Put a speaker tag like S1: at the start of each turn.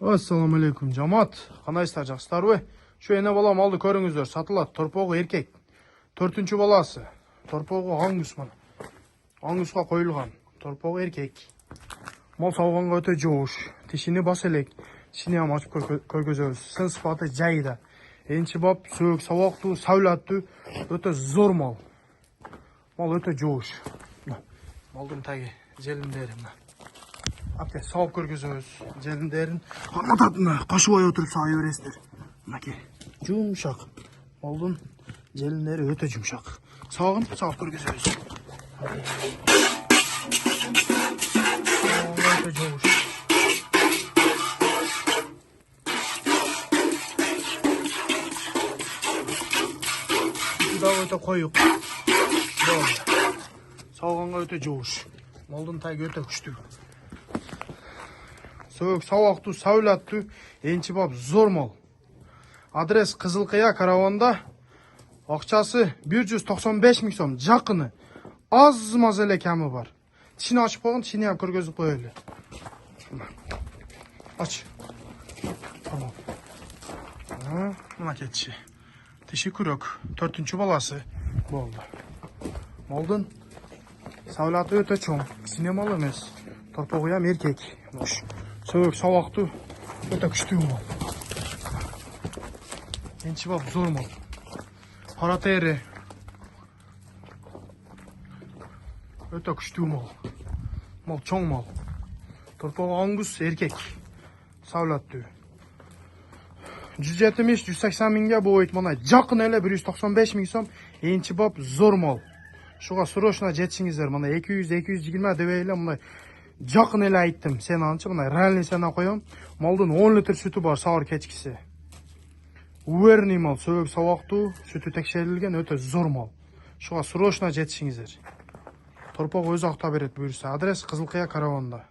S1: Assalamu alaikum жамаат. Кандайсыздар, жакшысыздарбы? Şu эне бала малды көрүңүздөр, сатылат. Торпогу эркек. 4-чү баласы. Торпогу аңгус мына. Аңгуска коюлган. Торпогу эркек. Мал сауганга өтө жоош. Тишини бас элек. Тишини ам ачып көргөзөбүз. Сын сыпаты жайда. Энчи бап, сөөк, сабактуу, саулаттуу, өтө зор мал. Мал өтө жоош. Малдын таги желиндери мына. Апте сауып көргөзөбүз. Желиндерин камататына кашыбай отуруп саай бересиздер. Мынакей. Жумшак. Малдын желиндери өтө жумшак. Сагын саап көргөзөбүз. Өтө жоош. Да өтө коюк. Сауганга өтө жоош. Малдын таги өтө күчтүү. Сөөк, сабактуу, саулаттуу, энчи бап зор мал. Адрес Кызылкыя караванда. Акчасы 195 миң сом. Жакыны. Аз-маз эле ками бар. Тишини ачып койгон, тишини ап көргөзүп коелу. Ач. Тамам. Мына кетчи. Тиши күрөк. 4-чү баласы болду. Малдын саулаты өтө чоң. Кичине мал эмес. Торпогуям эркек. Сөөк, сабактуу, өтө күчтүү мал. Энчи бап зор мал. Кара тери. Өтө күчтүү мал. Мал чоң мал. Торпогу аңгус эркек. Саулаттуу. 170-180 миңге бойт мына жакын эле 195 миң сом. Энчи бап зор мал. Шуга срочно жетишиңиздер. Мына 200-220 дебей эле мына жакын эле айттым. Сен анчы мына реальный сена коем. Малдын 10 литр сүтү бар саар кечкиси. Уверный мал, сөөк, сабактуу, сүтү текшерилген өтө зор мал. Шуга срочно жетишиңиздер. Торпогу өз акта берет буюрса. Адрес Кызылкыя караванда.